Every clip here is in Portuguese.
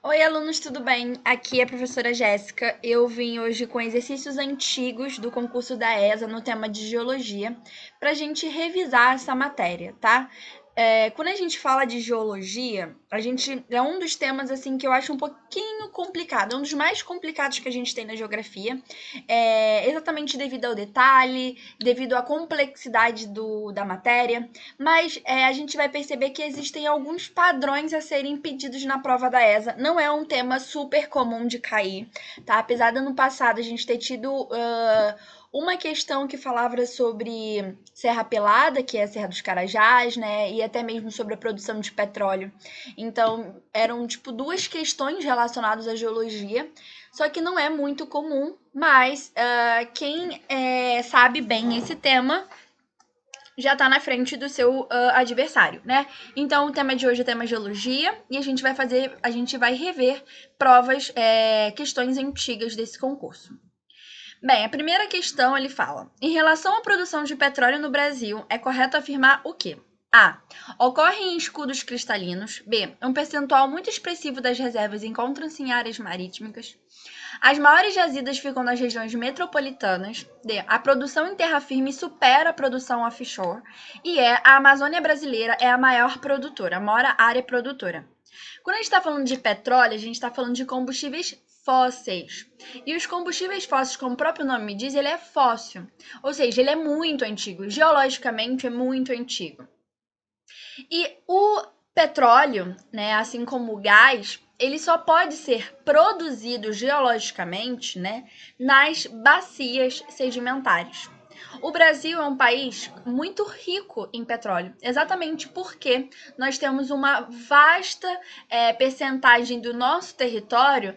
Oi, alunos, tudo bem? Aqui é a professora Jéssica. Eu vim hoje com exercícios antigos do concurso da ESA no tema de geologia, para a gente revisar essa matéria, tá? Quando a gente fala de geologia, é um dos temas assim que eu acho um pouquinho complicado, é um dos mais complicados que a gente tem na geografia, exatamente devido ao detalhe, devido à complexidade da matéria. Mas a gente vai perceber que existem alguns padrões a serem pedidos na prova da ESA. Não é um tema super comum de cair, tá? Apesar do ano passado a gente ter tido uma questão que falava sobre Serra Pelada, que é a Serra dos Carajás, né? E até mesmo sobre a produção de petróleo. Então, eram tipo duas questões relacionadas à geologia, só que não é muito comum, mas quem sabe bem esse tema já está na frente do seu adversário, né? Então, o tema de hoje é o tema geologia e a gente vai rever provas, questões antigas desse concurso. Bem, a primeira questão ele fala: em relação à produção de petróleo no Brasil, é correto afirmar o quê? A. Ocorre em escudos cristalinos. B. Um percentual muito expressivo das reservas encontram-se em áreas marítimas. As maiores jazidas ficam nas regiões metropolitanas. D. A produção em terra firme supera a produção offshore. E a Amazônia brasileira é a maior produtora, a maior área produtora. Quando a gente está falando de petróleo, a gente está falando de combustíveis fósseis. E os combustíveis fósseis, como o próprio nome diz, ele é fóssil. Ou seja, ele é muito antigo. Geologicamente, é muito antigo. E o petróleo, né, assim como o gás, ele só pode ser produzido geologicamente, né, nas bacias sedimentares. O Brasil é um país muito rico em petróleo, exatamente porque nós temos uma vasta percentagem do nosso território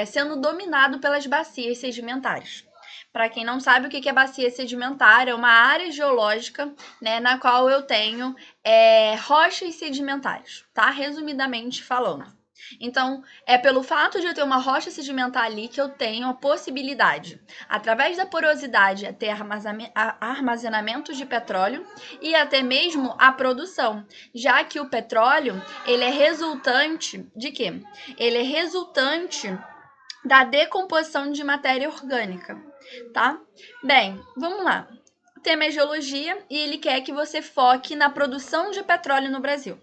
sendo dominado pelas bacias sedimentares. Para quem não sabe o que é bacia sedimentar, é uma área geológica, né, na qual eu tenho rochas sedimentares, tá? Resumidamente falando. Então, é pelo fato de eu ter uma rocha sedimentar ali que eu tenho a possibilidade, através da porosidade, a ter armazenamento de petróleo e até mesmo a produção, já que o petróleo, ele é resultante de quê? Ele é resultante da decomposição de matéria orgânica, tá? Bem, vamos lá. O tema é geologia e ele quer que você foque na produção de petróleo no Brasil.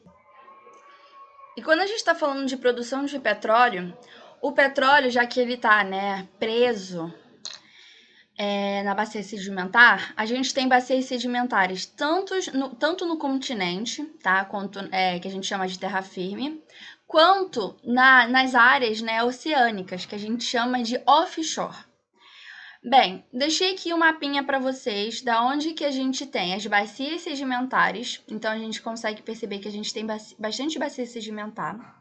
E quando a gente está falando de produção de petróleo, o petróleo, já que ele está, né, preso na bacia sedimentar, a gente tem bacias sedimentares tanto no continente, tá, quanto que a gente chama de terra firme, quanto nas áreas, né, oceânicas, que a gente chama de offshore. Bem, deixei aqui um mapinha para vocês da onde que a gente tem as bacias sedimentares. Então, a gente consegue perceber que a gente tem bastante bacia sedimentar.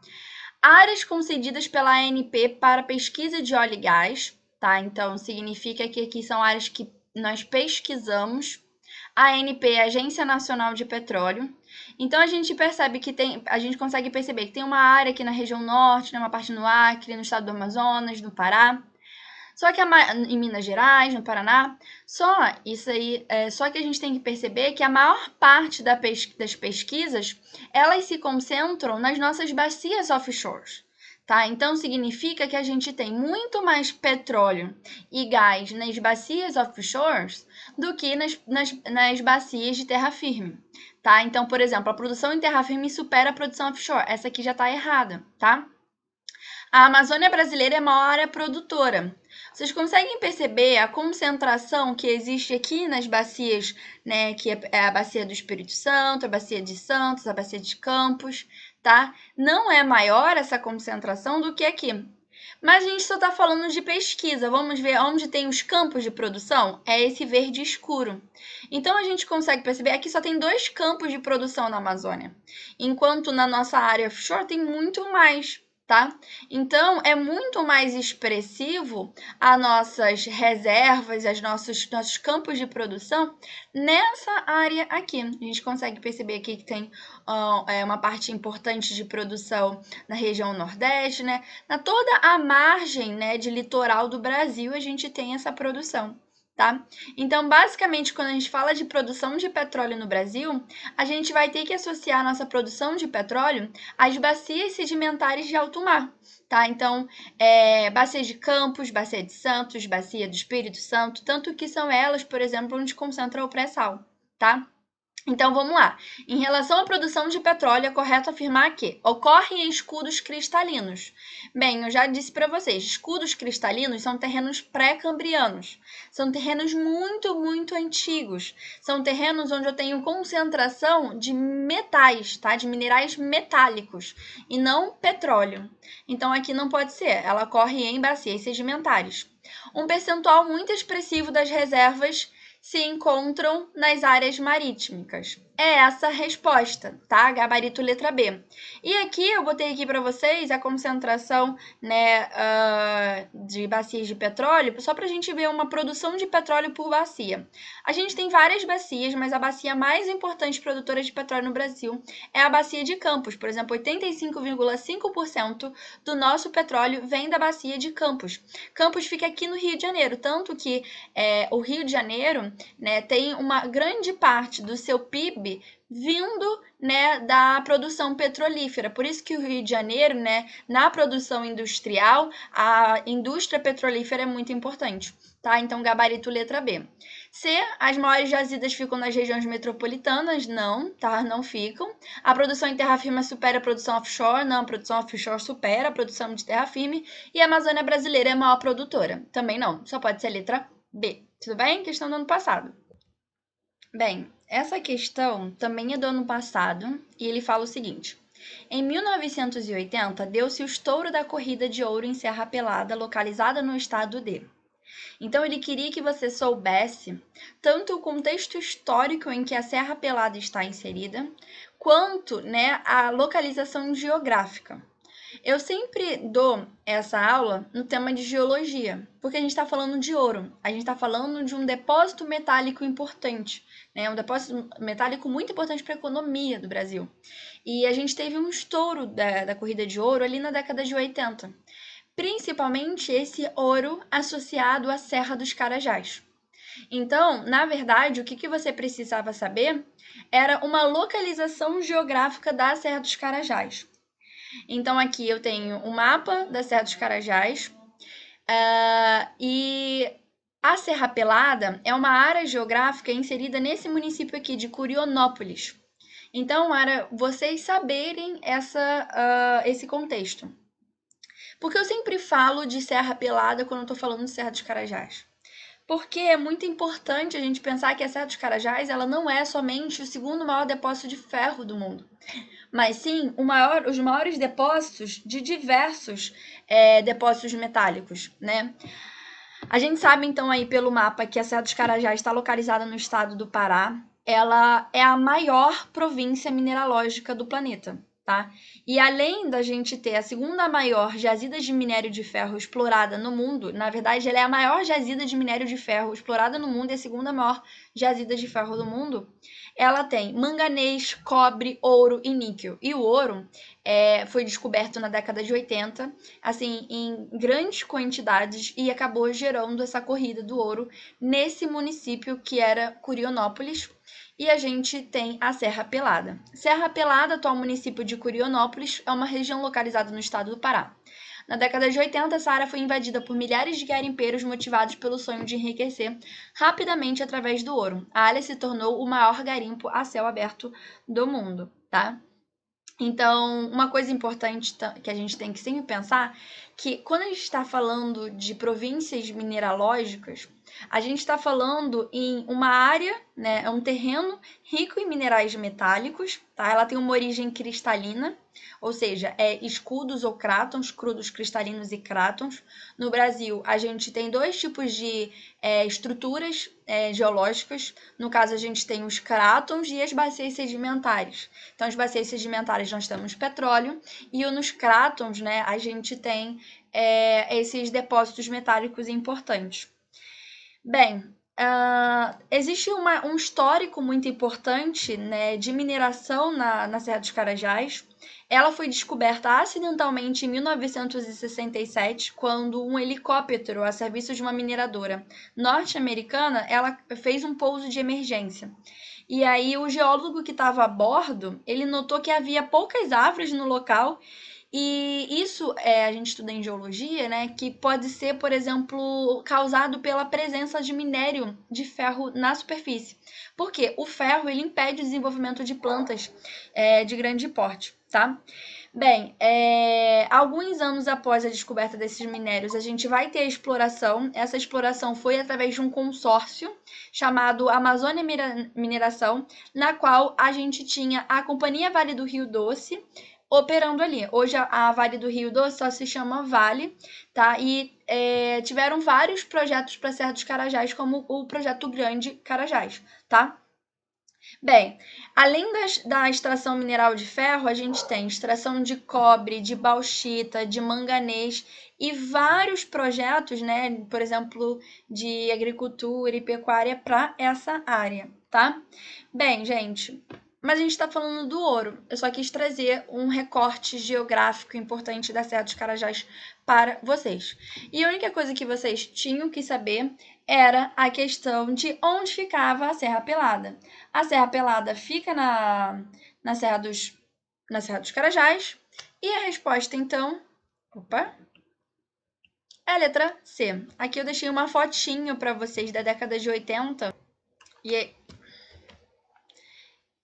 Áreas concedidas pela ANP para pesquisa de óleo e gás, tá? Então, significa que aqui são áreas que nós pesquisamos. A ANP é a Agência Nacional de Petróleo. Então, a gente percebe que a gente consegue perceber que tem uma área aqui na região norte, né, uma parte no Acre, no estado do Amazonas, no Pará. Só que em Minas Gerais, no Paraná, só que a gente tem que perceber que a maior parte das pesquisas, elas se concentram nas nossas bacias offshores, tá? Então significa que a gente tem muito mais petróleo e gás nas bacias offshores do que nas bacias de terra firme, tá? Então, por exemplo, a produção em terra firme supera a produção offshore. Essa aqui já está errada, tá? A Amazônia brasileira é a maior área produtora. Vocês conseguem perceber a concentração que existe aqui nas bacias, né? Que é a bacia do Espírito Santo, a bacia de Santos, a bacia de Campos, tá? Não é maior essa concentração do que aqui. Mas a gente só está falando de pesquisa. Vamos ver onde tem os campos de produção? É esse verde escuro. Então a gente consegue perceber aqui só tem 2 campos de produção na Amazônia, enquanto na nossa área offshore tem muito mais. Tá? Então, é muito mais expressivo as nossas reservas, os nossos campos de produção nessa área aqui. A gente consegue perceber aqui que tem uma parte importante de produção na região Nordeste, né? Na toda a margem, né, de litoral do Brasil, a gente tem essa produção. tá? Então, basicamente, quando a gente fala de produção de petróleo no Brasil, a gente vai ter que associar a nossa produção de petróleo às bacias sedimentares de alto mar, tá? Então, bacia de Campos, bacia de Santos, bacia do Espírito Santo, tanto que são elas, por exemplo, onde concentra o pré-sal, tá? Então vamos lá. Em relação à produção de petróleo, é correto afirmar que ocorre em escudos cristalinos. Bem, eu já disse para vocês, escudos cristalinos são terrenos pré-cambrianos. São terrenos muito, muito antigos. São terrenos onde eu tenho concentração de metais, tá? De minerais metálicos e não petróleo. Então aqui não pode ser. Ela ocorre em bacias sedimentares. Um percentual muito expressivo das reservas se encontram nas áreas marítimas. É essa a resposta, tá? Gabarito letra B. E aqui eu botei aqui para vocês a concentração, né, de bacias de petróleo, só para a gente ver uma produção de petróleo por bacia. A gente tem várias bacias, mas a bacia mais importante produtora de petróleo no Brasil é a bacia de Campos. Por exemplo, 85,5% do nosso petróleo vem da bacia de Campos. Campos fica aqui no Rio de Janeiro, tanto que o Rio de Janeiro, né, tem uma grande parte do seu PIB vindo, né, da produção petrolífera. Por isso que o Rio de Janeiro, né, na produção industrial, a indústria petrolífera é muito importante, tá? Então, gabarito letra B. C, as maiores jazidas ficam nas regiões metropolitanas? Não, tá? Não ficam. A produção em terra firme supera a produção offshore? Não, a produção offshore supera a produção de terra firme. E a Amazônia brasileira é a maior produtora? Também não, só pode ser letra B. Tudo bem? Questão do ano passado. Bem, essa questão também é do ano passado e ele fala o seguinte: em 1980, deu-se o estouro da corrida de ouro em Serra Pelada, localizada no estado de. Então, ele queria que você soubesse tanto o contexto histórico em que a Serra Pelada está inserida, quanto, né, a localização geográfica. Eu sempre dou essa aula no tema de geologia, porque a gente está falando de ouro, a gente está falando de um depósito metálico importante, né? Um depósito metálico muito importante para a economia do Brasil. E a gente teve um estouro da corrida de ouro ali na década de 80, principalmente esse ouro associado à Serra dos Carajás. Então, na verdade, o que você precisava saber era uma localização geográfica da Serra dos Carajás. Então, aqui eu tenho o mapa da Serra dos Carajás e a Serra Pelada é uma área geográfica inserida nesse município aqui de Curionópolis. Então, era vocês saberem esse contexto. Porque eu sempre falo de Serra Pelada quando eu estou falando de Serra dos Carajás? Porque é muito importante a gente pensar que a Serra dos Carajás ela não é somente o segundo maior depósito de ferro do mundo, mas sim os maiores depósitos de diversos depósitos metálicos, né? A gente sabe então aí pelo mapa que a Serra dos Carajás está localizada no estado do Pará. Ela é a maior província mineralógica do planeta, tá? E além da gente ter a segunda maior jazida de minério de ferro explorada no mundo, na verdade ela é a maior jazida de minério de ferro explorada no mundo e a segunda maior jazida de ferro do mundo, ela tem manganês, cobre, ouro e níquel. E o ouro foi descoberto na década de 80, assim, em grandes quantidades e acabou gerando essa corrida do ouro nesse município que era Curionópolis. E a gente tem a Serra Pelada. Serra Pelada, atual município de Curionópolis, é uma região localizada no estado do Pará. Na década de 80, essa área foi invadida por milhares de garimpeiros motivados pelo sonho de enriquecer rapidamente através do ouro. A área se tornou o maior garimpo a céu aberto do mundo, tá? Então, uma coisa importante que a gente tem que sempre pensar que quando a gente está falando de províncias mineralógicas, a gente está falando em uma área, né, é um terreno rico em minerais metálicos, tá? Ela tem uma origem cristalina, ou seja, escudos ou crátons, crudos cristalinos e crátons. No Brasil, a gente tem dois tipos de estruturas geológicas. No caso, a gente tem os crátons e as bacias sedimentares. Então, as bacias sedimentares nós temos petróleo e nos crátons, né, a gente tem esses depósitos metálicos importantes. Bem, existe um histórico muito importante, né, de mineração na Serra dos Carajás. Ela foi descoberta acidentalmente em 1967, quando um helicóptero a serviço de uma mineradora norte-americana, ela fez um pouso de emergência. E aí o geólogo que estava a bordo, ele notou que havia poucas árvores no local e isso a gente estuda em geologia, né? Que pode ser, por exemplo, causado pela presença de minério de ferro na superfície. Porque o ferro ele impede o desenvolvimento de plantas de grande porte, tá? Bem, alguns anos após a descoberta desses minérios, a gente vai ter a exploração. Essa exploração foi através de um consórcio chamado Amazônia Mineração, na qual a gente tinha a Companhia Vale do Rio Doce operando ali. Hoje a Vale do Rio Doce só se chama Vale, tá? E tiveram vários projetos para a Serra dos Carajás, como o projeto Grande Carajás, tá? Bem, além da extração mineral de ferro, a gente tem extração de cobre, de bauxita, de manganês e vários projetos, né? Por exemplo, de agricultura e pecuária para essa área, tá? Bem, gente, mas a gente está falando do ouro. Eu só quis trazer um recorte geográfico importante da Serra dos Carajás para vocês. E a única coisa que vocês tinham que saber era a questão de onde ficava a Serra Pelada. A Serra Pelada fica na Serra dos Carajás. E a resposta, então, é a letra C. Aqui eu deixei uma fotinho para vocês da década de 80. E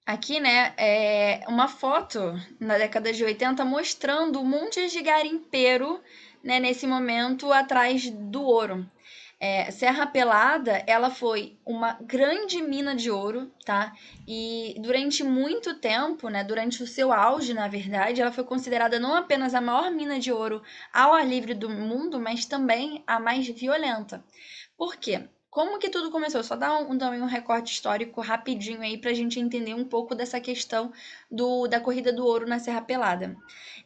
aqui, né, é uma foto na década de 80 mostrando um monte de garimpeiro, né, nesse momento atrás do ouro. Serra Pelada, ela foi uma grande mina de ouro, tá? E durante muito tempo, né, durante o seu auge, na verdade, ela foi considerada não apenas a maior mina de ouro ao ar livre do mundo, mas também a mais violenta. Por quê? Como que tudo começou? Só dar também um recorte histórico rapidinho aí para a gente entender um pouco dessa questão da corrida do ouro na Serra Pelada.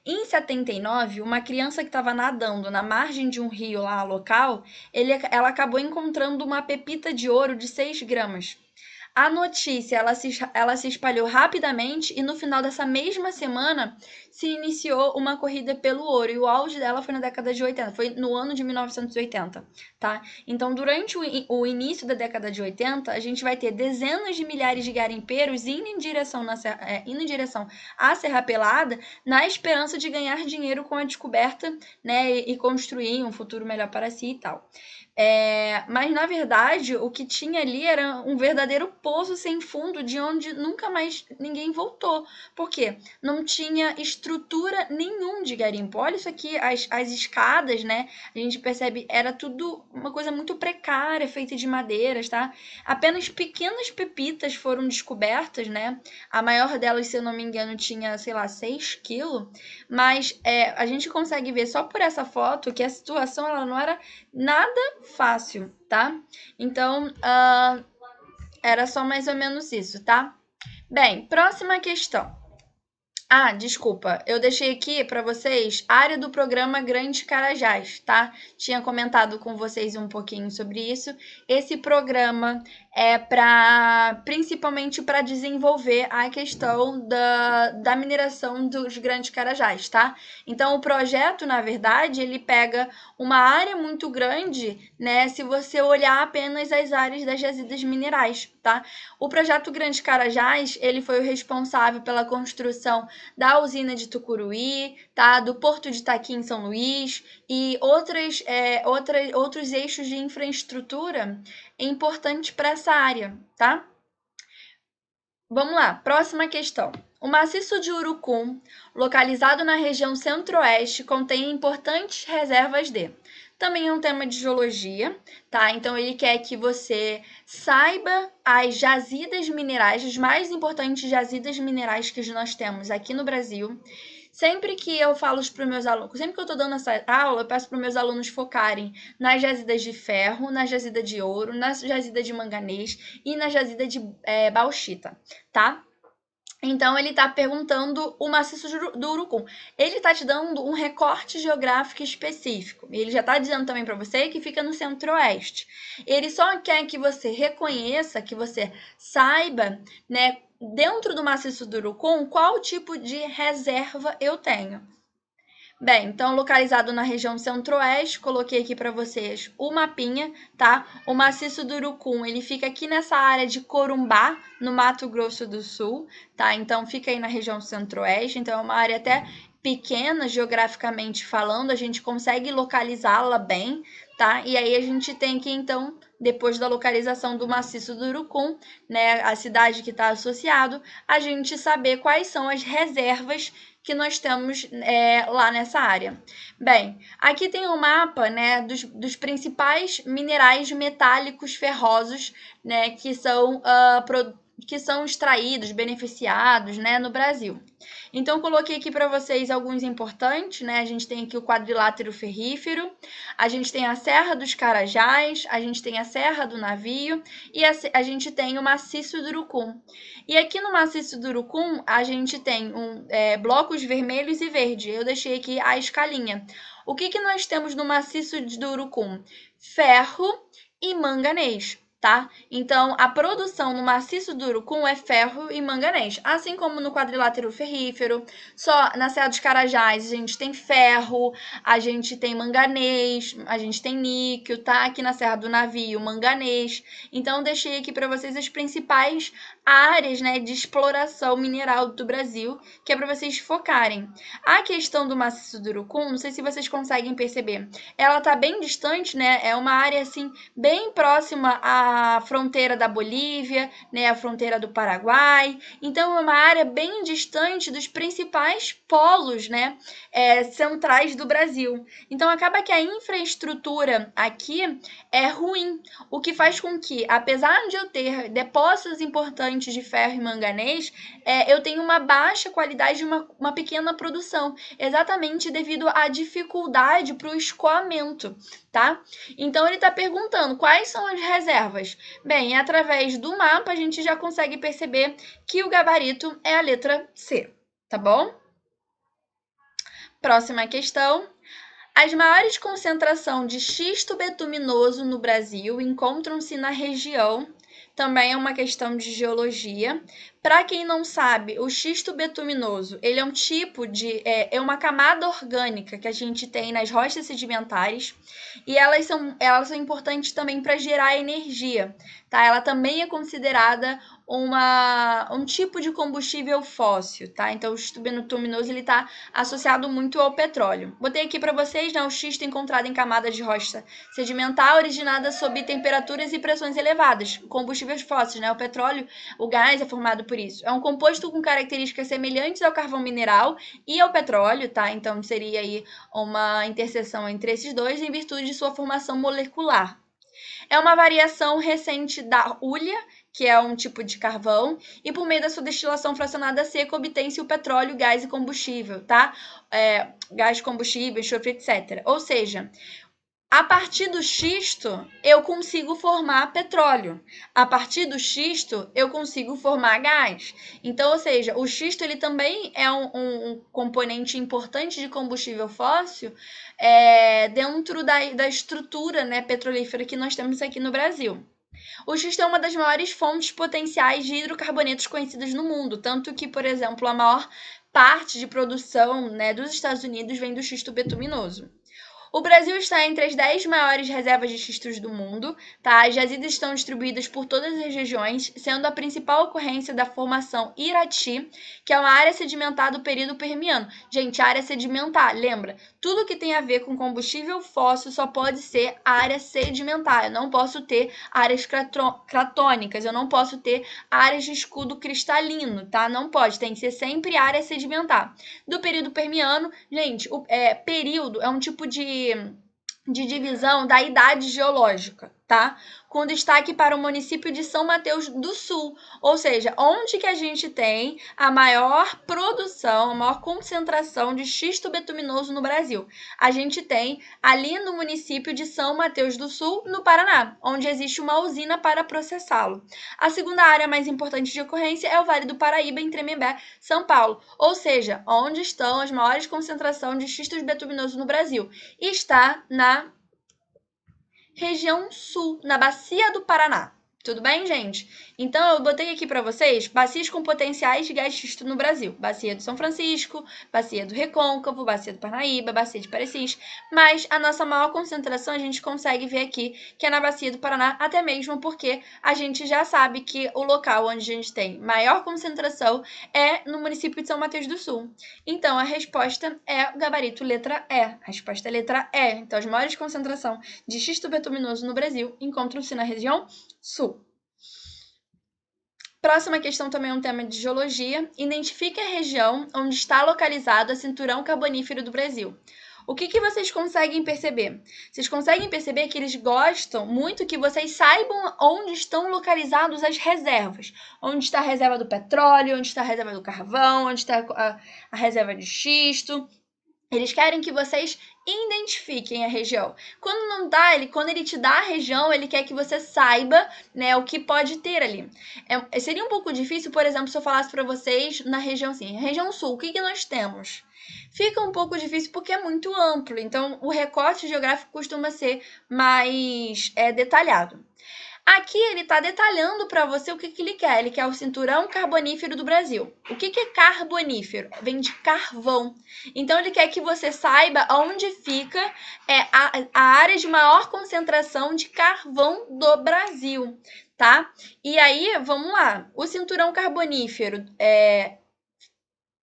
Em 79, uma criança que estava nadando na margem de um rio lá local, ela acabou encontrando uma pepita de ouro de 6 gramas. A notícia ela se espalhou rapidamente e no final dessa mesma semana se iniciou uma corrida pelo ouro. E o auge dela foi na década de 80, foi no ano de 1980, tá? Então, durante o início da década de 80, a gente vai ter dezenas de milhares de garimpeiros indo em direção à Serra Pelada na esperança de ganhar dinheiro com a descoberta, né, e construir um futuro melhor para si e tal. Mas, na verdade, o que tinha ali era um verdadeiro poço sem fundo de onde nunca mais ninguém voltou. Por quê? Não tinha estrutura nenhum de garimpo. Olha isso aqui, as escadas, né? A gente percebe, era tudo uma coisa muito precária, feita de madeiras, tá? Apenas pequenas pepitas foram descobertas, né? A maior delas, se eu não me engano, tinha, sei lá, 6 quilos. Mas a gente consegue ver só por essa foto que a situação ela não era nada fácil, tá? Então, era só mais ou menos isso, tá? Bem, próxima questão. Desculpa, eu deixei aqui para vocês a área do programa Grande Carajás, tá? Tinha comentado com vocês um pouquinho sobre isso. Esse programa é principalmente para desenvolver a questão da mineração dos Grandes Carajás, tá? Então, o projeto, na verdade, ele pega uma área muito grande, né? Se você olhar apenas as áreas das jazidas minerais, tá? O projeto Grande Carajás, ele foi o responsável pela construção da usina de Tucuruí, tá? Do Porto de Itaqui em São Luís e outros eixos de infraestrutura importantes para essa área, tá? Vamos lá, próxima questão. O maciço de Urucum, localizado na região centro-oeste, contém importantes reservas de... Também é um tema de geologia, tá? Então, ele quer que você saiba as jazidas minerais, as mais importantes jazidas minerais que nós temos aqui no Brasil. Sempre que eu falo para os meus alunos, sempre que eu estou dando essa aula, eu peço para os meus alunos focarem nas jazidas de ferro, na jazida de ouro, na jazida de manganês e na jazida de bauxita, tá? Então, ele está perguntando o maciço do Urucum. Ele está te dando um recorte geográfico específico. Ele já está dizendo também para você que fica no centro-oeste. Ele só quer que você reconheça, que você saiba, né, dentro do maciço do Urucum, qual tipo de reserva eu tenho. Bem, então localizado na região centro-oeste, coloquei aqui para vocês o mapinha, tá? O maciço do Urucum, ele fica aqui nessa área de Corumbá, no Mato Grosso do Sul, tá? Então fica aí na região centro-oeste, então é uma área até pequena geograficamente falando, a gente consegue localizá-la bem, tá? E aí a gente tem que então, depois da localização do maciço do Urucum, né, a cidade que está associado, a gente saber quais são as reservas que nós temos lá nessa área. Bem, aqui tem um mapa, né, dos principais minerais metálicos ferrosos, né, que são extraídos, beneficiados, né, no Brasil. Então, coloquei aqui para vocês alguns importantes, né? A gente tem aqui o quadrilátero ferrífero, a gente tem a Serra dos Carajás, a gente tem a Serra do Navio e a gente tem o Maciço do Urucum. E aqui no Maciço do Urucum, a gente tem blocos vermelhos e verde. Eu deixei aqui a escalinha. O que nós temos no Maciço do Urucum? Ferro e manganês. Tá? Então, a produção no maciço do Urucum é ferro e manganês, assim como no quadrilátero ferrífero. Só na Serra dos Carajás a gente tem ferro, a gente tem manganês, a gente tem níquel, tá? Aqui na Serra do Navio, manganês. Então, deixei aqui para vocês as principais áreas, né, de exploração mineral do Brasil, que é para vocês focarem. A questão do maciço do Urucum, não sei se vocês conseguem perceber, ela tá bem distante, né? É uma área assim bem próxima à fronteira da Bolívia, né, a fronteira do Paraguai. Então é uma área bem distante dos principais polos, né, centrais do Brasil. Então acaba que a infraestrutura aqui é ruim, o que faz com que, apesar de eu ter depósitos importantes de ferro e manganês, eu tenho uma baixa qualidade e uma pequena produção, exatamente devido à dificuldade para o escoamento, tá? Então ele está perguntando quais são as reservas. Bem, através do mapa a gente já consegue perceber que o gabarito é a letra C, tá bom? Próxima questão. As maiores concentrações de xisto betuminoso no Brasil encontram-se na região. Também é uma questão de geologia. Para quem não sabe, o xisto betuminoso, ele é um tipo de é uma camada orgânica que a gente tem nas rochas sedimentares e elas são importantes também para gerar energia, tá? Ela também é considerada um tipo de combustível fóssil, tá? Então o xisto betuminoso ele está associado muito ao petróleo. Botei aqui para vocês, né, o xisto encontrado em camadas de rocha sedimentar originada sob temperaturas e pressões elevadas, combustíveis fósseis, né? O petróleo, o gás é formado por isso. É um composto com características semelhantes ao carvão mineral e ao petróleo, tá? Então seria aí uma interseção entre esses dois em virtude de sua formação molecular. É uma variação recente da hulha, que é um tipo de carvão, e por meio da sua destilação fracionada seca obtém-se o petróleo, gás e combustível, tá? Gás, combustível, enxofre, etc. Ou seja, a partir do xisto, eu consigo formar petróleo. A partir do xisto, eu consigo formar gás. Então, ou seja, o xisto ele também é um componente importante de combustível fóssil dentro da estrutura, né, petrolífera que nós temos aqui no Brasil. O xisto é uma das maiores fontes potenciais de hidrocarbonetos conhecidas no mundo, tanto que, por exemplo, a maior parte de produção, né, dos Estados Unidos vem do xisto betuminoso. O Brasil está entre as 10 maiores reservas de xistos do mundo, tá? As jazidas estão distribuídas por todas as regiões, sendo a principal ocorrência da formação Irati, que é uma área sedimentar do período Permiano. Gente, área sedimentar, lembra? Tudo que tem a ver com combustível fóssil só pode ser área sedimentar. Eu não posso ter áreas cratônicas, eu não posso ter áreas de escudo cristalino, tá? Não pode, tem que ser sempre área sedimentar. Do período Permiano, gente, período é um tipo de divisão da idade geológica, tá? Com destaque para o município de São Mateus do Sul, ou seja, onde que a gente tem a maior produção, a maior concentração de xisto betuminoso no Brasil. A gente tem ali no município de São Mateus do Sul, no Paraná, onde existe uma usina para processá-lo. A segunda área mais importante de ocorrência é o Vale do Paraíba, em Tremembé, São Paulo, ou seja, onde estão as maiores concentrações de xistos betuminosos no Brasil. E está na região sul, na Bacia do Paraná. Tudo bem, gente? Então, eu botei aqui para vocês bacias com potenciais de gás xisto no Brasil. Bacia do São Francisco, Bacia do Recôncavo, Bacia do Parnaíba, Bacia de Parecis. Mas a nossa maior concentração a gente consegue ver aqui, que é na Bacia do Paraná, até mesmo porque a gente já sabe que o local onde a gente tem maior concentração é no município de São Mateus do Sul. Então, a resposta é o gabarito letra E. A resposta é letra E. Então, as maiores concentrações de xisto betuminoso no Brasil encontram-se na região sul. Próxima questão também é um tema de geologia. Identifique a região onde está localizado o cinturão carbonífero do Brasil. O que vocês conseguem perceber? Vocês conseguem perceber que eles gostam muito que vocês saibam onde estão localizadas as reservas. Onde está a reserva do petróleo, onde está a reserva do carvão, onde está a reserva de xisto. Eles querem que vocês identifiquem a região. Quando não dá, quando ele te dá a região, ele quer que você saiba, né, o que pode ter ali. Seria um pouco difícil, por exemplo, se eu falasse para vocês na região assim, região sul, o que nós temos? Fica um pouco difícil porque é muito amplo, então o recorte geográfico costuma ser mais detalhado. Aqui ele está detalhando para você o que ele quer. Ele quer o cinturão carbonífero do Brasil. O que é carbonífero? Vem de carvão. Então, ele quer que você saiba onde fica a área de maior concentração de carvão do Brasil, tá? E aí, vamos lá. O cinturão carbonífero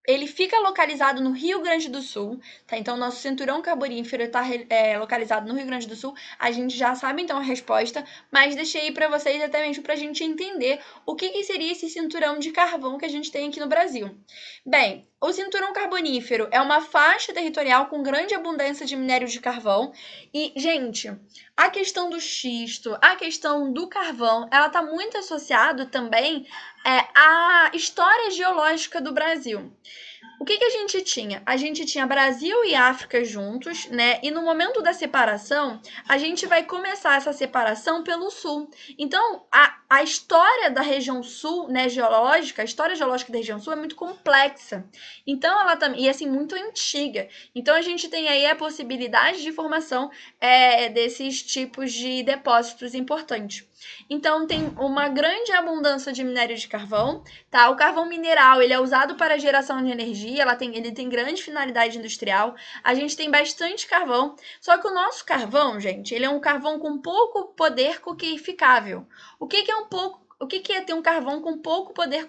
ele fica localizado no Rio Grande do Sul, tá? Então, nosso cinturão carbonífero está localizado no Rio Grande do Sul. A gente já sabe, então, a resposta, mas deixei aí para vocês até mesmo para a gente entender o que seria esse cinturão de carvão que a gente tem aqui no Brasil. Bem, o cinturão carbonífero é uma faixa territorial com grande abundância de minérios de carvão. E, gente, a questão do xisto, a questão do carvão, ela está muito associada também à história geológica do Brasil. O que a gente tinha? A gente tinha Brasil e África juntos, né? E no momento da separação, a gente vai começar essa separação pelo sul. Então, a história da região sul, né, geológica, a história geológica da região sul é muito complexa. Então, ela também, e assim, muito antiga. Então, a gente tem aí a possibilidade de formação desses tipos de depósitos importantes. Então, tem uma grande abundância de minério de carvão, tá? O carvão mineral, ele é usado para geração de energia, ele tem grande finalidade industrial. A gente tem bastante carvão, só que o nosso carvão, gente, ele é um carvão com pouco poder coqueificável. O que é ter um carvão com pouco poder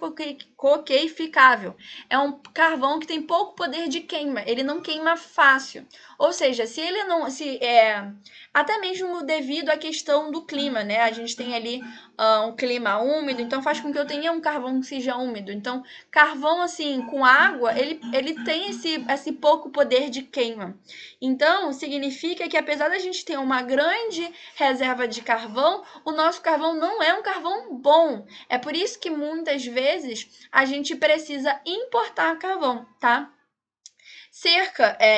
coqueificável? É um carvão que tem pouco poder de queima, ele não queima fácil. Ou seja, se ele não... até mesmo devido à questão do clima, né? A gente tem ali um clima úmido, então faz com que eu tenha um carvão que seja úmido. Então, carvão, assim, com água, ele tem esse pouco poder de queima. Então, significa que apesar da gente ter uma grande reserva de carvão, o nosso carvão não é um carvão bom. É por isso que muitas vezes a gente precisa importar carvão, tá?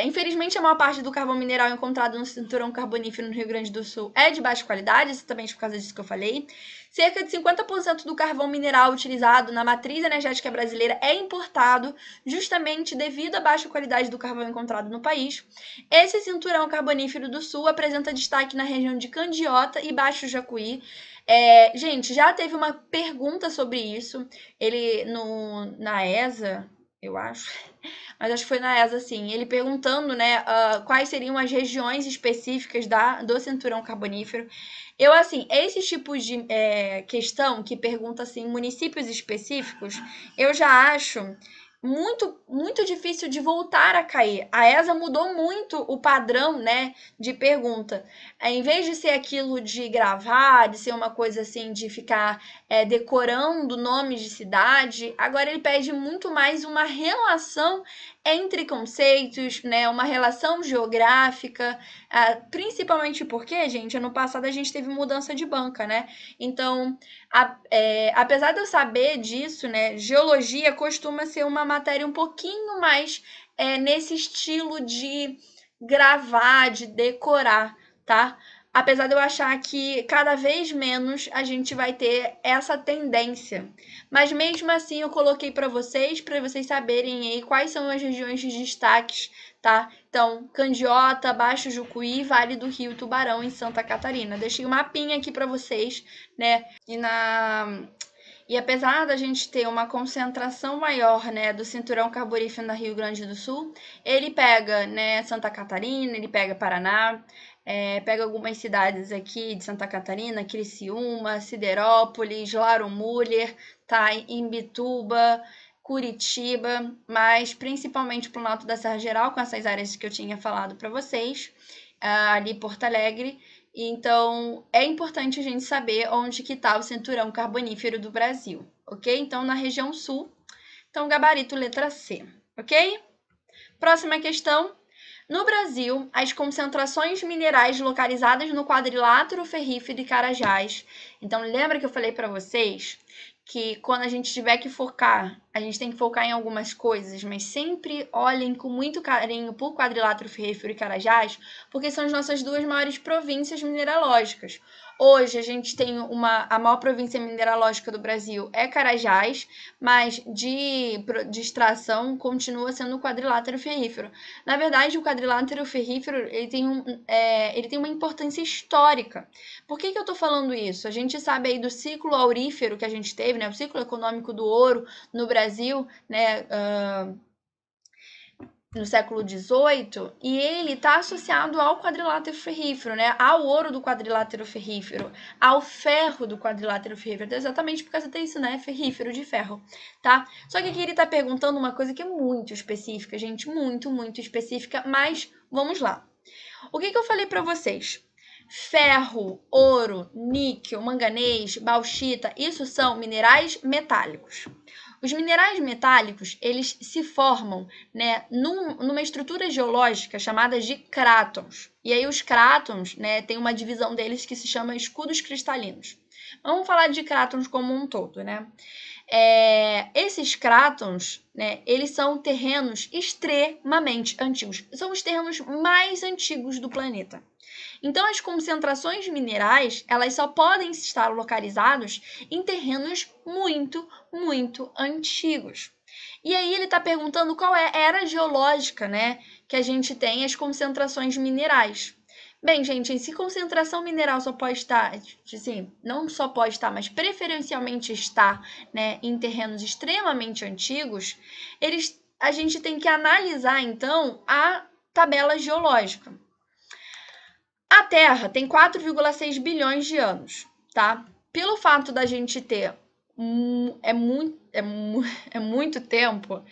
Infelizmente, a maior parte do carvão mineral encontrado no cinturão carbonífero no Rio Grande do Sul é de baixa qualidade, exatamente por causa disso que eu falei. Cerca de 50% do carvão mineral utilizado na matriz energética brasileira é importado, justamente devido à baixa qualidade do carvão encontrado no país. Esse cinturão carbonífero do Sul apresenta destaque na região de Candiota e Baixo Jacuí. Gente, já teve uma pergunta sobre isso, na ESA, eu acho, mas acho que foi na ESA, assim, ele perguntando, né, quais seriam as regiões específicas do cinturão carbonífero. Eu, assim, esses tipos de questão que pergunta, assim, municípios específicos, eu já acho muito, muito difícil de voltar a cair. A ESA mudou muito o padrão, né, de pergunta. Em vez de ser aquilo de gravar, de ser uma coisa assim, de ficar decorando nomes de cidade, agora ele pede muito mais uma relação entre conceitos, né, uma relação geográfica, principalmente porque, gente, ano passado a gente teve mudança de banca, né? Então, apesar de eu saber disso, né, geologia costuma ser uma matéria um pouquinho mais nesse estilo de gravar, de decorar, tá? Apesar de eu achar que cada vez menos a gente vai ter essa tendência. Mas mesmo assim eu coloquei para vocês saberem aí quais são as regiões de destaques, tá? Então, Candiota, Baixo Jucuí, Vale do Rio, Tubarão em Santa Catarina. Deixei um mapinha aqui para vocês, né? E apesar da gente ter uma concentração maior, né, do cinturão carbonífero no Rio Grande do Sul, ele pega, né, Santa Catarina, ele pega Paraná, pega algumas cidades aqui de Santa Catarina, Criciúma, Siderópolis, Lauro Müller, tá, Imbituba, Curitiba, mas principalmente para o norte da Serra Geral, com essas áreas que eu tinha falado para vocês, ali Porto Alegre. Então, é importante a gente saber onde que está o cinturão carbonífero do Brasil, ok? Então, na região sul. Então, gabarito letra C, ok? Próxima questão. No Brasil, as concentrações minerais localizadas no quadrilátero ferrífero de Carajás. Então, lembra que eu falei para vocês que quando a gente tiver que focar, a gente tem que focar em algumas coisas, mas sempre olhem com muito carinho para o quadrilátero ferrífero e Carajás, porque são as nossas duas maiores províncias mineralógicas. Hoje a gente tem a maior província mineralógica do Brasil é Carajás, mas de extração continua sendo o quadrilátero ferrífero. Na verdade, o quadrilátero ferrífero ele tem uma importância histórica. Por que eu estou falando isso? A gente sabe aí do ciclo aurífero que a gente teve, né, o ciclo econômico do ouro no Brasil, né, no século XVIII, e ele está associado ao quadrilátero ferrífero, né? Ao ouro do quadrilátero ferrífero, ao ferro do quadrilátero ferrífero, exatamente por causa disso, né? Ferrífero de ferro, tá? Só que aqui ele está perguntando uma coisa que é muito específica, gente, muito, muito específica, mas vamos lá. O que eu falei para vocês? Ferro, ouro, níquel, manganês, bauxita, isso são minerais metálicos. Os minerais metálicos, eles se formam, né, numa estrutura geológica chamada de crátons. E aí os crátons, né, tem uma divisão deles que se chama escudos cristalinos. Vamos falar de crátons como um todo, né? Esses crátons, né, eles são terrenos extremamente antigos. São os terrenos mais antigos do planeta. Então, as concentrações minerais, elas só podem estar localizados em terrenos muito, muito antigos. E aí ele está perguntando qual é a era geológica, né, que a gente tem as concentrações minerais. Bem, gente, se concentração mineral só pode estar, assim, não só pode estar, mas preferencialmente está, né, em terrenos extremamente antigos, a gente tem que analisar, então, a tabela geológica. A Terra tem 4,6 bilhões de anos, tá? Pelo fato da gente ter muito tempo,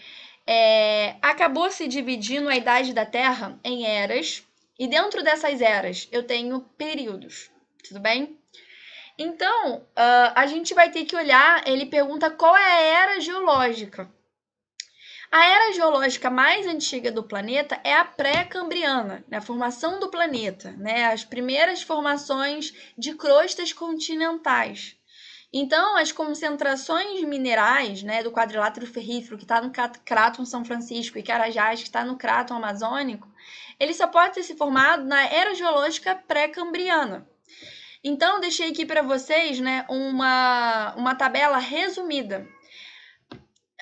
acabou se dividindo a idade da Terra em eras, e dentro dessas eras eu tenho períodos, tudo bem? Então, a gente vai ter que olhar, ele pergunta qual é a era geológica. A era geológica mais antiga do planeta é a pré-cambriana, né? A formação do planeta, né? As primeiras formações de crostas continentais. Então, as concentrações minerais, né, do quadrilátero ferrífero, que está no Cráton São Francisco, e Carajás, que está no Cráton Amazônico, ele só pode ter se formado na era geológica pré-cambriana. Então, deixei aqui para vocês, né, uma tabela resumida.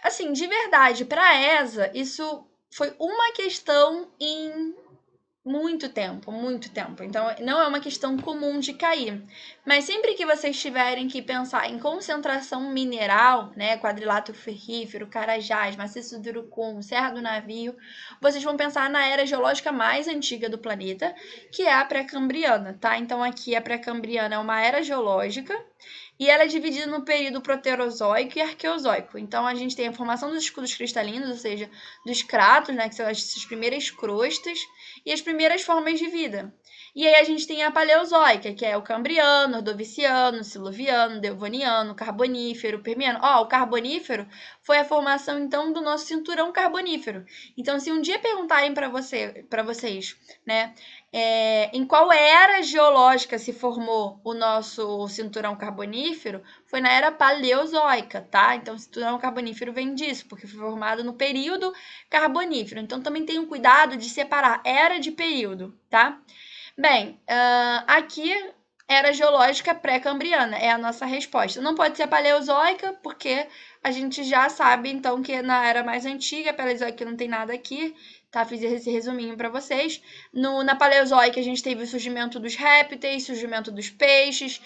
Assim, de verdade, para a ESA, isso foi uma questão em muito tempo, muito tempo. Então, não é uma questão comum de cair. Mas sempre que vocês tiverem que pensar em concentração mineral, né, quadrilátero ferrífero, Carajás, maciço do Urucum, Serra do Navio, vocês vão pensar na era geológica mais antiga do planeta, que é a pré-cambriana, tá? Então, aqui a pré-cambriana é uma era geológica e ela é dividida no período proterozoico e arqueozoico. Então, a gente tem a formação dos escudos cristalinos, ou seja, dos cratos, né, que são as primeiras crostas, e as primeiras formas de vida. E aí a gente tem a paleozoica, que é o cambriano, ordoviciano, siluviano, devoniano, carbonífero, permiano. O carbonífero foi a formação, então, do nosso cinturão carbonífero. Então, se um dia perguntarem para vocês, né, em qual era geológica se formou o nosso cinturão carbonífero, foi na era paleozoica, tá? Então, o cinturão carbonífero vem disso, porque foi formado no período carbonífero. Então, também tenham cuidado de separar era de período, tá? Bem, aqui era geológica pré-cambriana, é a nossa resposta. Não pode ser paleozoica, porque a gente já sabe, então, que na era mais antiga, paleozoica não tem nada aqui, tá? Fiz esse resuminho para vocês. Na paleozoica, a gente teve o surgimento dos répteis, surgimento dos peixes,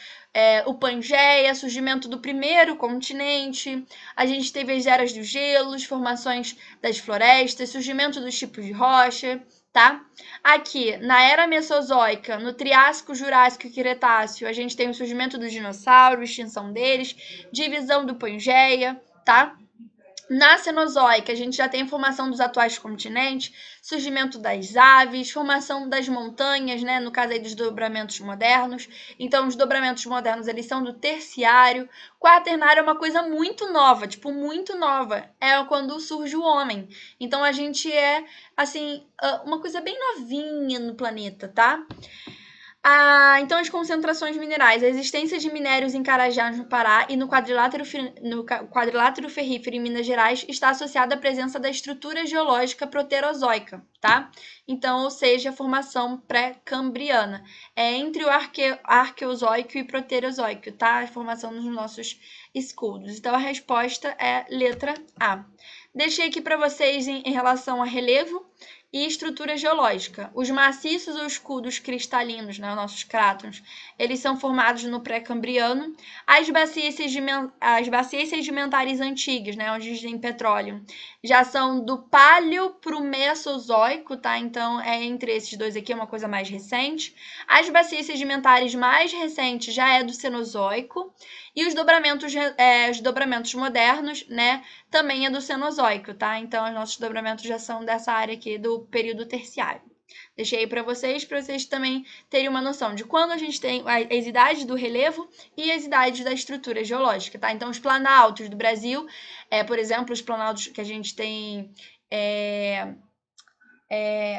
o Pangeia, surgimento do primeiro continente, a gente teve as eras dos gelos, formações das florestas, surgimento dos tipos de rocha, tá? Aqui, na era Mesozoica, no Triássico, Jurássico e Cretáceo, a gente tem o surgimento dos dinossauros, extinção deles, divisão do Pangeia, tá? Na Cenozoica, a gente já tem a formação dos atuais continentes, surgimento das aves, formação das montanhas, né? No caso aí dos dobramentos modernos. Então, os dobramentos modernos, eles são do terciário. Quaternário é uma coisa muito nova, tipo, muito nova. É quando surge o homem. Então, a gente é, assim, uma coisa bem novinha no planeta, tá? Então, as concentrações minerais. A existência de minérios em Carajás, no Pará, e no quadrilátero ferrífero em Minas Gerais está associada à presença da estrutura geológica proterozoica, tá? Então, ou seja, a formação pré-cambriana. É entre o arqueozoico e o proterozoico, tá? A formação dos nossos escudos. Então, a resposta é letra A. Deixei aqui para vocês em relação a relevo e estrutura geológica. Os maciços ou escudos cristalinos, né, nossos crátons, eles são formados no pré-cambriano. As bacias sedimentares antigas, né, onde tem petróleo, já são do Paleo para o Mesozoico, tá? Então, é entre esses dois aqui, é uma coisa mais recente. As bacias sedimentares mais recentes já é do Cenozoico. E os dobramentos modernos, né, também é do Cenozoico, tá? Então, os nossos dobramentos já são dessa área aqui do período terciário. Deixei aí para vocês também terem uma noção de quando a gente tem as idades do relevo e as idades da estrutura geológica, tá? Então, os planaltos do Brasil, por exemplo, os planaltos que a gente tem...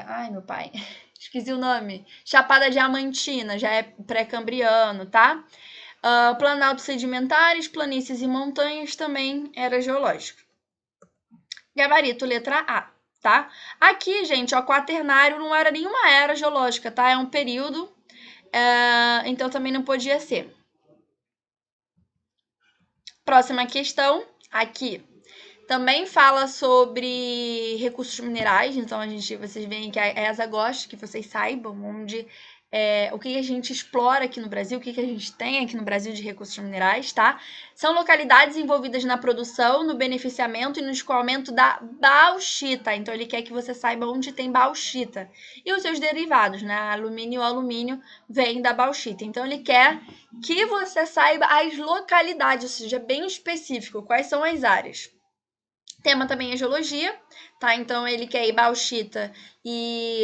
Ai, meu pai, esqueci o nome. Chapada Diamantina, já é pré-cambriano, tá? Planaltos sedimentares, planícies e montanhas também era geológico. Gabarito, letra A, tá? Aqui, gente, o quaternário não era nenhuma era geológica, tá? É um período, então também não podia ser. Próxima questão, aqui. Também fala sobre recursos minerais, então vocês veem que a ESA gosta que vocês saibam o que a gente explora aqui no Brasil, o que a gente tem aqui no Brasil de recursos minerais, tá? São localidades envolvidas na produção, no beneficiamento e no escoamento da bauxita. Então, ele quer que você saiba onde tem bauxita. E os seus derivados, né? Alumínio e alumínio vem da bauxita. Então, ele quer que você saiba as localidades, ou seja, bem específico, quais são as áreas. Tema também é geologia, tá? Então, ele quer bauxita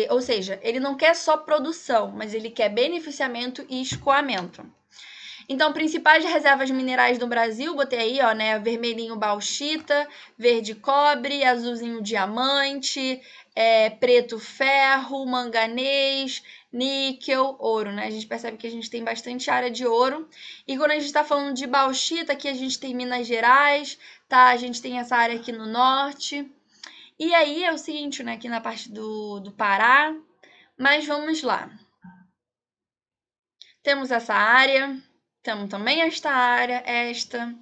ou seja, ele não quer só produção, mas ele quer beneficiamento e escoamento. Então, principais reservas minerais do Brasil, botei aí, ó, né? Vermelhinho bauxita, verde cobre, azulzinho diamante, preto ferro, manganês, níquel, ouro, né? A gente percebe que a gente tem bastante área de ouro. E quando a gente está falando de bauxita, aqui a gente tem Minas Gerais, tá? A gente tem essa área aqui no norte. E aí é o seguinte, né? Aqui na parte do Pará. Mas vamos lá. Temos essa área. Temos também esta área, esta.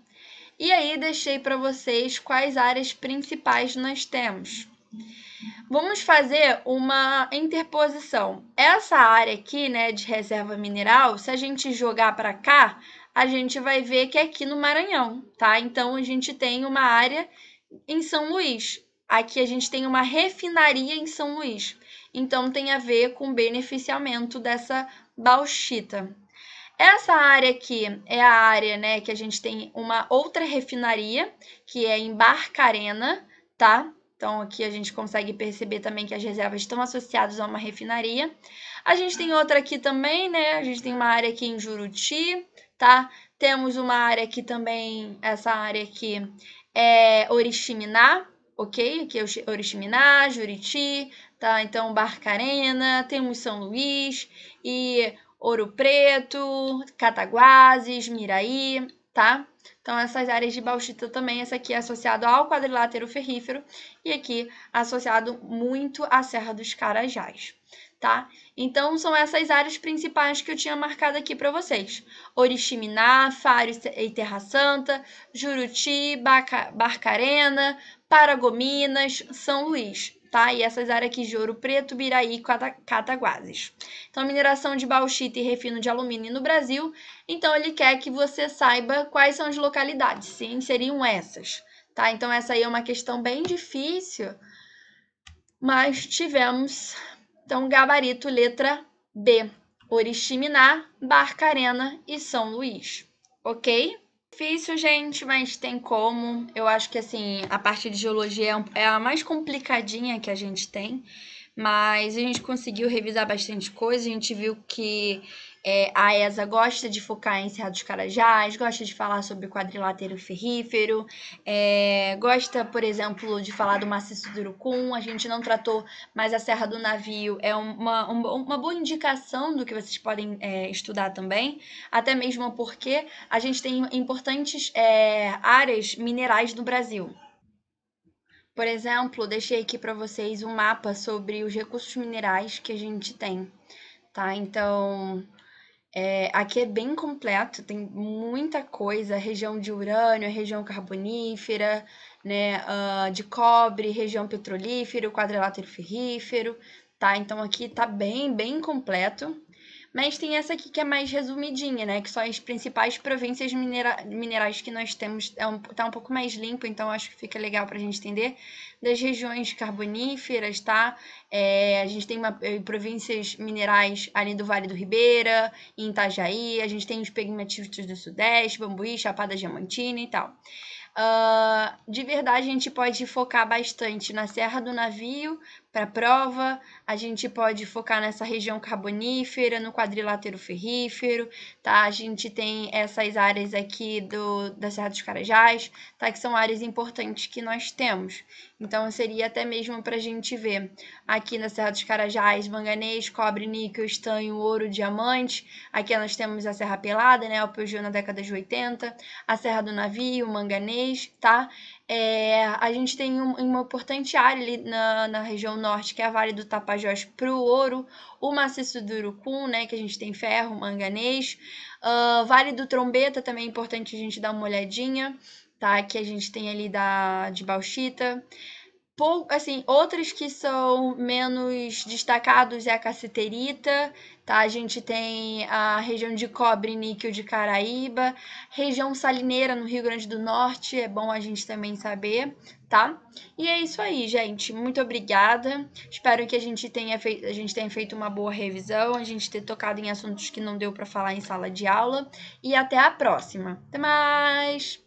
E aí deixei para vocês quais áreas principais nós temos. Vamos fazer uma interposição. Essa área aqui, né, de reserva mineral, se a gente jogar para cá, a gente vai ver que é aqui no Maranhão, tá? Então, a gente tem uma área em São Luís. Aqui a gente tem uma refinaria em São Luís. Então, tem a ver com o beneficiamento dessa bauxita. Essa área aqui é a área, né, que a gente tem uma outra refinaria, que é em Barcarena, tá? Então, aqui a gente consegue perceber também que as reservas estão associadas a uma refinaria. A gente tem outra aqui também, né? A gente tem uma área aqui em Juruti, tá? Temos uma área aqui também, essa área aqui é Oriximiná, ok? Aqui é Oriximiná, Juriti, tá? Então, Barcarena, temos São Luís e Ouro Preto, Cataguases, Miraí, tá? Então, essas áreas de bauxita também, essa aqui é associado ao quadrilátero ferrífero e aqui associado muito à Serra dos Carajás, tá? Então, são essas áreas principais que eu tinha marcado aqui para vocês. Oriximiná, Faro e Terra Santa, Juruti, Barcarena, Paragominas, São Luís, tá? E essas áreas aqui de Ouro Preto, Biraí e Cataguases. Então, mineração de bauxita e refino de alumínio no Brasil. Então, ele quer que você saiba quais são as localidades. Sim, seriam essas, tá? Então, essa aí é uma questão bem difícil, mas tivemos, então, gabarito letra B, Oriximiná, Barcarena e São Luís, ok? Difícil, gente, mas tem como. Eu acho que, assim, a parte de geologia é a mais complicadinha que a gente tem, mas a gente conseguiu revisar bastante coisa. A gente viu que a ESA gosta de focar em Serra dos Carajás, gosta de falar sobre o quadrilátero ferrífero, gosta, por exemplo, de falar do maciço do Urucum. A gente não tratou, mas a Serra do Navio é uma boa indicação do que vocês podem estudar também, até mesmo porque a gente tem importantes áreas minerais no Brasil. Por exemplo, deixei aqui para vocês um mapa sobre os recursos minerais que a gente tem, tá? Então, aqui é bem completo, tem muita coisa, região de urânio, região carbonífera, né, de cobre, região petrolífera, quadrilátero ferrífero, tá? Então, aqui tá bem completo. Mas tem essa aqui que é mais resumidinha, né? Que são as principais províncias minerais que nós temos. Tá um pouco mais limpo, então acho que fica legal para a gente entender. Das regiões carboníferas, tá? A gente tem províncias minerais ali do Vale do Ribeira, em Itajaí. A gente tem os pegmatistas do Sudeste, Bambuí, Chapada Diamantina e tal. De verdade, a gente pode focar bastante na Serra do Navio para prova, a gente pode focar nessa região carbonífera, no quadrilátero ferrífero, tá? A gente tem essas áreas aqui da Serra dos Carajás, tá? Que são áreas importantes que nós temos. Então, seria até mesmo para a gente ver aqui na Serra dos Carajás, manganês, cobre, níquel, estanho, ouro, diamante. Aqui nós temos a Serra Pelada, né? O Peugeot na década de 80, a Serra do Navio, manganês, tá? A gente tem uma importante área ali na região norte, que é a Vale do Tapajós para o ouro, o maciço do Urucum, né, que a gente tem ferro, manganês, Vale do Trombeta também é importante a gente dar uma olhadinha, tá, que a gente tem ali de bauxita. Assim, outros que são menos destacados é a cassiterita, tá? A gente tem a região de cobre e níquel de Caraíba, região salineira no Rio Grande do Norte, é bom a gente também saber, tá? E é isso aí, gente. Muito obrigada. Espero que a gente tenha feito uma boa revisão, a gente ter tocado em assuntos que não deu para falar em sala de aula. E até a próxima. Até mais!